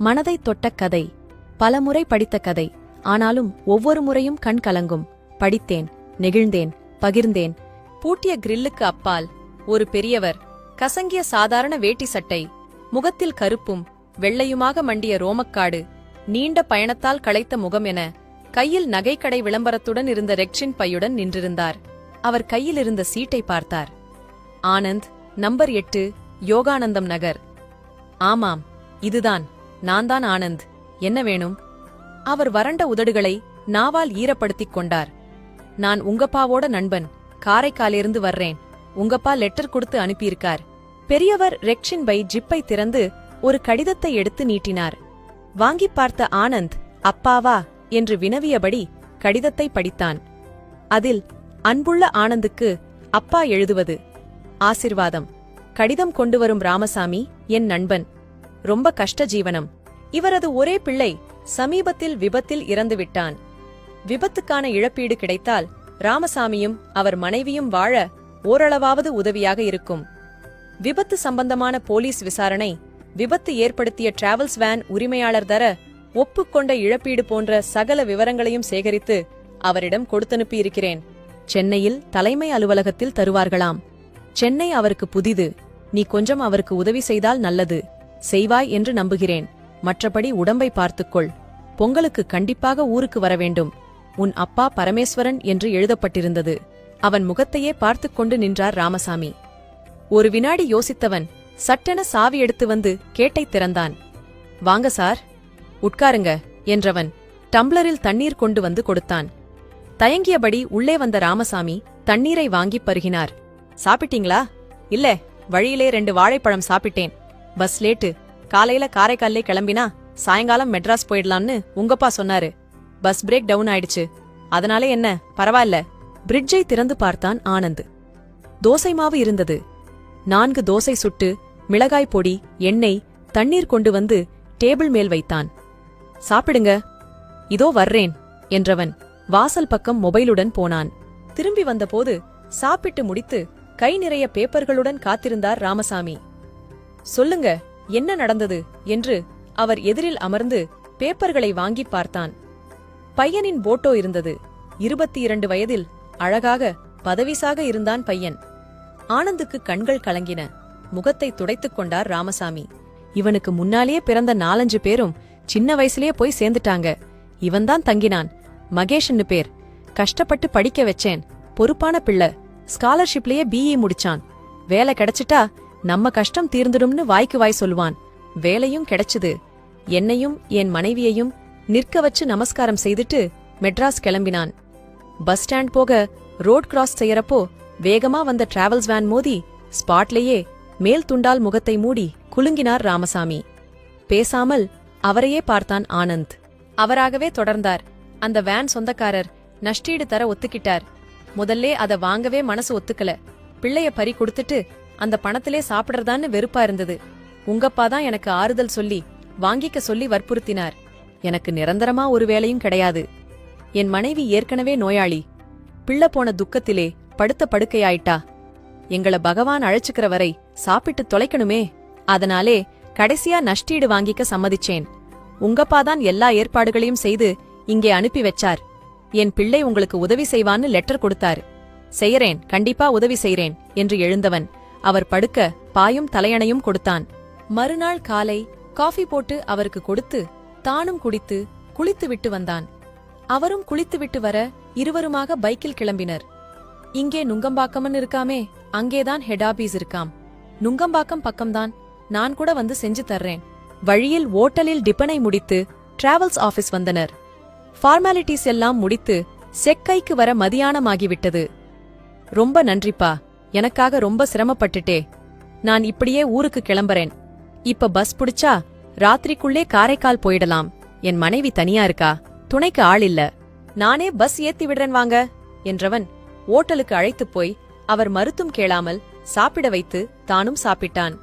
மனதை தொட்ட கதை. பலமுறை படித்த கதை. ஆனாலும் ஒவ்வொரு முறையும் கண் கலங்கும். படித்தேன், நெகிழ்ந்தேன், பகிர்ந்தேன். பூட்டிய கிரில்லுக்கு அப்பால் ஒரு பெரியவர், கசங்கிய சாதாரண வேட்டி சட்டை, முகத்தில் கருப்பும் வெள்ளையுமாக மண்டிய ரோமக்காடு, நீண்ட பயணத்தால் களைத்த முகம் என கையில் நகைக்கடை விளம்பரத்துடன் இருந்த ரெக்ஷின் பையுடன் நின்றிருந்தார். அவர் கையில் இருந்த சீட்டை பார்த்தார். ஆனந்த், நம்பர் 8, யோகானந்தம் நகர். ஆமாம், இதுதான், நான்தான் ஆனந்த். என்ன வேணும்? அவர் வறண்ட உதடுகளை நாவால் ஈரப்படுத்திக் கொண்டார். நான் உங்கப்பாவோட நண்பன், காரைக்காலிருந்து வர்றேன். உங்கப்பா லெட்டர் கொடுத்து அனுப்பியிருக்கார். பெரியவர் ரெக்ஷின் பை ஜிப்பை திறந்து ஒரு கடிதத்தை எடுத்து நீட்டினார். வாங்கி பார்த்த ஆனந்த், அப்பாவா என்று வினவியபடி கடிதத்தை படித்தான். அதில் அன்புள்ள ஆனந்துக்கு அப்பா எழுதுவது: ஆசிர்வாதம். கடிதம் கொண்டு வரும் ராமசாமி என் நண்பன். ரொம்ப கஷ்ட ஜீவனம். இவரது ஒரே பிள்ளை சமீபத்தில் விபத்தில் இறந்துவிட்டான். விபத்துக்கான இழப்பீடு கிடைத்தால் ராமசாமியும் அவர் மனைவியும் வாழ ஓரளவாவது உதவியாக இருக்கும். விபத்து சம்பந்தமான போலீஸ் விசாரணை, விபத்து ஏற்படுத்திய டிராவல்ஸ் வேன் உரிமையாளர் தர ஒப்புக்கொண்ட இழப்பீடு போன்ற சகல விவரங்களையும் சேகரித்து அவரிடம் கொடுத்தனுப்பியிருக்கிறேன். சென்னையில் தலைமை அலுவலகத்தில் தருவார்களாம். சென்னை அவருக்கு புதிது. நீ கொஞ்சம் அவருக்கு உதவி செய்தால் நல்லது. செய்வாய் என்று நம்புகிறேன். மற்றபடி உடம்பை பார்த்துக்கொள். பொங்கலுக்கு கண்டிப்பாக ஊருக்கு வரவேண்டும். உன் அப்பா பரமேஸ்வரன் என்று எழுதப்பட்டிருந்தது. அவன் முகத்தையே பார்த்துக் கொண்டு நின்றார் ராமசாமி. ஒரு வினாடி யோசித்தவன் சட்டென சாவி எடுத்து வந்து கேட்டை திறந்தான். வாங்க சார், உட்காருங்க என்றவன் டம்ளரில் தண்ணீர் கொண்டு வந்து கொடுத்தான். தயங்கியபடி உள்ளே வந்த ராமசாமி தண்ணீரை வாங்கிப் பருகினார். சாப்பிட்டீங்களா? இல்ல, வழியிலே 2 வாழைப்பழம் சாப்பிட்டேன். Bus late. காலையில காரைக்காலே கிளம்பினா சாயங்காலம் மெட்ராஸ் போயிடலாம்னு உங்கப்பா சொன்னாரு. பஸ் பிரேக் டவுன் ஆயிடுச்சு. அதனாலே என்ன, பரவாயில்ல. பிரிட்ஜை திறந்து பார்த்தான் ஆனந்த். தோசை மாவு இருந்தது. 4 தோசை சுட்டு மிளகாய் பொடி, எண்ணெய், தண்ணீர் கொண்டு வந்து டேபிள் மேல் வைத்தான். சாப்பிடுங்க. இதோ வர்றேன் என்றவன் வாசல் பக்கம் மொபைலுடன் போனான். திரும்பி வந்தபோது சாப்பிட்டு முடித்து கை நிறைய பேப்பர்களுடன் காத்திருந்தார் ராமசாமி. சொல்லுங்க, என்ன நடந்தது என்று அவர் எதிரில் அமர்ந்து பேப்பர்களை வாங்கி பார்த்தான். பையனின் போட்டோ இருந்தது. 22 வயதில் அழகாக பதவிசாக இருந்தான் பையன். ஆனந்துக்கு கண்கள் கலங்கின. முகத்தை துடைத்துக் கொண்டார் ராமசாமி. இவனுக்கு முன்னாலேயே பிறந்த 4-5 பேரும் சின்ன வயசுலயே போய் சேர்ந்துட்டாங்க. இவன்தான் தங்கினான். மகேஷ்னு பேர். கஷ்டப்பட்டு படிக்க வச்சேன். பொறுப்பான பிள்ளை. ஸ்காலர்ஷிப்லயே BE முடிச்சான். வேலை கிடைச்சிட்டா நம்ம கஷ்டம் தீர்ந்துடும்னு வாய்க்கு வாய் சொல்லுவான். வேலையும் கிடைச்சுது. என்னையும் என் மனைவியையும் நிற்க வச்சு நமஸ்காரம் செய்துட்டு மெட்ராஸ் கிளம்பினான். பஸ் ஸ்டாண்ட் போக ரோட் கிராஸ் செய்யறப்போ வேகமா வந்த டிராவல்ஸ் வேன் மோதி ஸ்பாட்லேயே மேல் துண்டால் முகத்தை மூடி குலுங்கினார் ராமசாமி. பேசாமல் அவரையே பார்த்தான் ஆனந்த். அவராகவே தொடர்ந்தார். அந்த வேன் சொந்தக்காரர் நஷ்டீடு தர ஒத்துக்கிட்டார். முதல்லே அத வாங்கவே மனசு ஒத்துக்கல. பிள்ளைய பறி கொடுத்துட்டு அந்த பணத்திலே சாப்பிடறதான்னு வெறுப்பா இருந்தது. உங்கப்பாதான் எனக்கு ஆறுதல் சொல்லி வாங்கிக்க சொல்லி வற்புறுத்தினார். எனக்கு நிரந்தரமா ஒரு வேலையும் கிடையாது. என் மனைவி ஏற்கனவே நோயாளி. பிள்ளை போன துக்கத்திலே படுத்த படுக்கையாயிட்டா. எங்கள பகவான் அழைச்சுக்கிற வரை சாப்பிட்டு தொலைக்கணுமே. அதனாலே கடைசியா நஷ்டீடு வாங்கிக்க சம்மதிச்சேன். உங்கப்பாதான் எல்லா ஏற்பாடுகளையும் செய்து இங்கே அனுப்பி வச்சார். என் பிள்ளை உங்களுக்கு உதவி செய்வான்னு லெட்டர் கொடுத்தாரு. செய்யறேன், கண்டிப்பா உதவி செய்றேன் என்று எழுந்தவன் அவர் படுக்க பாயும் தலையணையும் கொடுத்தான். மறுநாள் காலை காஃபி போட்டு அவருக்கு கொடுத்து தானும் குடித்து குளித்து விட்டு வந்தான். அவரும் குளித்துவிட்டு வர இருவருமாக பைக்கில் கிளம்பினர். இங்கே நுங்கம்பாக்கம்னு இருக்காமே, அங்கேதான் ஹெட் ஆபீஸ் இருக்காம். நுங்கம்பாக்கம் பக்கம்தான். நான் கூட வந்து செஞ்சு தர்றேன். வழியில் ஓட்டலில் டிபனை முடித்து டிராவல்ஸ் ஆபீஸ் வந்தனர். ஃபார்மாலிட்டிஸ் எல்லாம் முடித்து செக்கைக்கு வர மதியானமாகிவிட்டது. ரொம்ப நன்றிப்பா, எனக்காக ரொம்ப சிரமப்பட்டுட்டே. நான் இப்படியே ஊருக்கு கிளம்புறேன். இப்ப பஸ் புடிச்சா ராத்திரிக்குள்ளே காரைக்கால் போயிடலாம். என் மனைவி தனியா இருக்கா, துணைக்கு ஆள் இல்ல. நானே பஸ் ஏத்தி விடுறேன் வாங்க என்றவன் ஓட்டலுக்கு அழைத்துப் போய் அவர் மறுத்தும் கேளாமல் சாப்பிட வைத்து தானும் சாப்பிட்டான்.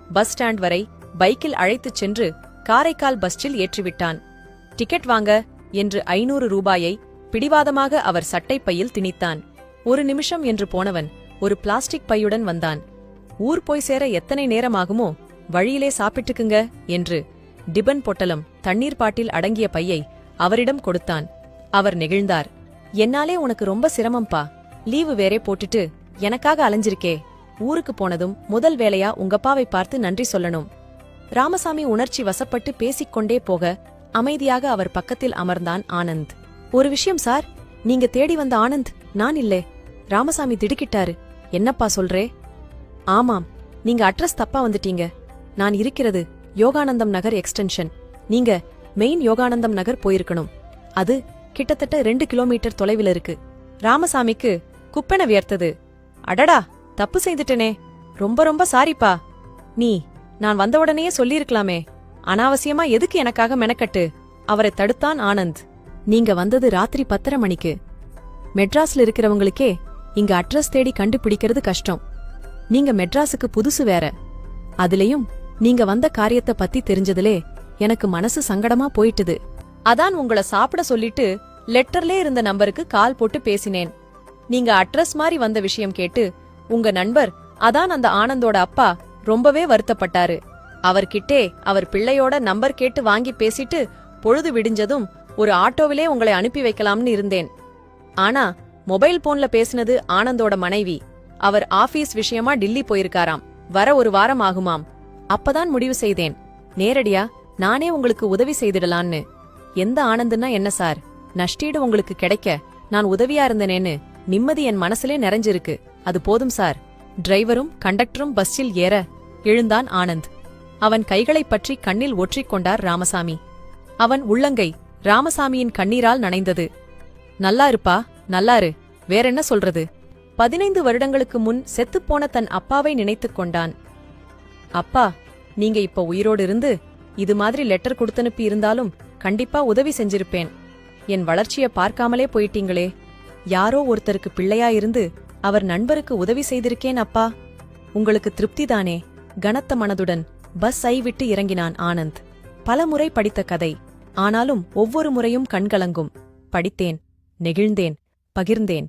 பஸ் ஸ்டாண்ட் வரை பைக்கில் அழைத்துச் சென்று காரைக்கால் பஸ்ஸில் ஏற்றிவிட்டான். டிக்கெட் வாங்க என்று 500 ரூபாயை பிடிவாதமாக அவர் சட்டைப்பையில் திணித்தான். 1 நிமிஷம் என்று போனவன் ஒரு பிளாஸ்டிக் பையுடன் வந்தான். ஊர் போய் சேர எத்தனை நேரமாகுமோ, வழியிலே சாப்பிட்டுக்குங்க என்று டிபன் பொட்டலம் தண்ணீர் பாட்டில் அடங்கிய பையை அவரிடம் கொடுத்தான். அவர் நெகிழ்ந்தார். என்னாலே உனக்கு ரொம்ப சிரமம்பா. லீவு வேறே போட்டுட்டு எனக்காக அலைஞ்சிருக்கே. ஊருக்கு போனதும் முதல் வேலையா உங்கப்பாவை பார்த்து நன்றி சொல்லணும். ராமசாமி உணர்ச்சி வசப்பட்டு பேசிக்கொண்டே போக அமைதியாக அவர் பக்கத்தில் அமர்ந்தான் ஆனந்த். ஒரு விஷயம் சார், நீங்க தேடி வந்த ஆனந்த் நான் இல்லே. ராமசாமி திடுக்கிட்டாரு. என்னப்பா சொல்றே? ஆமாம், நீங்க அட்ரஸ் தப்பா வந்துட்டீங்க. நான் இருக்கிறது யோகானந்தம் நகர் எக்ஸ்டென்ஷன். நீங்க மெயின் யோகானந்தம் நகர் போயிருக்கணும். அது கிட்டத்தட்ட 2 கிலோமீட்டர் தொலைவில் இருக்கு. ராமசாமிக்கு குப்பென வியர்த்தது. அடடா, தப்பு செய்துட்டனே. ரொம்ப ரொம்ப சாரிப்பா. நீ நான் வந்தவுடனேயே சொல்லியிருக்கலாமே. அனாவசியமா எதுக்கு எனக்காக மெனக்கட்டு? அவரை தடுத்தான் ஆனந்த். நீங்க வந்தது ராத்திரி 10:30 மணிக்கு. மெட்ராஸ்ல இருக்கிறவங்களுக்கே இங்க அட்ரஸ் தேடி கண்டுபிடிக்கிறது கஷ்டம். நீங்க மெட்ராஸுக்கு புதுசு வேற. அதுலயும் நீங்க வந்த காரியத்தை பத்தி தெரிஞ்சதுலே எனக்கு மனசு சங்கடமா போயிட்டுது. அதான் உங்கள சாப்பிட சொல்லிட்டு லெட்டர்லே இருந்த நம்பருக்கு கால் போட்டு பேசினேன். நீங்க அட்ரஸ் மாதிரி வந்த விஷயம் கேட்டு உங்க நண்பர், அதான் அந்த ஆனந்தோட அப்பா, ரொம்பவே வருத்தப்பட்டாரு. அவர்கிட்டே அவர் பிள்ளையோட நம்பர் கேட்டு வாங்கி பேசிட்டு பொழுது விடிஞ்சதும் ஒரு ஆட்டோவிலே உங்களை அனுப்பி வைக்கலாம்னு இருந்தேன். ஆனா மொபைல் போன்ல பேசினது ஆனந்தோட மனைவி. அவர் ஆபீஸ் விஷயமா டில்லி போயிருக்காராம். வர 1 வாரம் ஆகுமாம். அப்பதான் முடிவு செய்தேன், நேரடியா நானே உங்களுக்கு உதவி செய்திடலான்னு. எந்த ஆனந்துன்னா என்ன சார், நஷ்டீடு உங்களுக்கு கிடைக்க நான் உதவியா இருந்தனேன்னு நிம்மதி என் மனசுலே நிறைஞ்சிருக்கு. அது போதும் சார். டிரைவரும் கண்டக்டரும் பஸ்ஸில் ஏற எழுந்தான் ஆனந்த். அவன் கைகளைப் பற்றி கண்ணில் ஒற்றிக்கொண்டார் ராமசாமி. அவன் உள்ளங்கை ராமசாமியின் கண்ணீரால் நனைந்தது. நல்லா இருப்பா, நல்லாரு. வேறென்ன சொல்றது? 15 வருடங்களுக்கு முன் செத்துப்போன தன் அப்பாவை நினைத்துக் கொண்டான். அப்பா, நீங்க இப்ப உயிரோடு இருந்து இது மாதிரி லெட்டர் கொடுத்தனுப்பி இருந்தாலும் கண்டிப்பா உதவி செஞ்சிருப்பேன். என் வளர்ச்சிய பார்க்காமலே போயிட்டீங்களே. யாரோ ஒருத்தருக்கு பிள்ளையா இருந்து அவர் நண்பருக்கு உதவி செய்திருக்கேன் அப்பா. உங்களுக்கு திருப்திதானே? கனத்த மனதுடன் பஸ் விட்டு இறங்கினான் ஆனந்த். பலமுறை படித்த கதை, ஆனாலும் ஒவ்வொரு முறையும் கண்கலங்கும். படித்தேன், நெகிழ்ந்தேன், பகிர்ந்தேன்.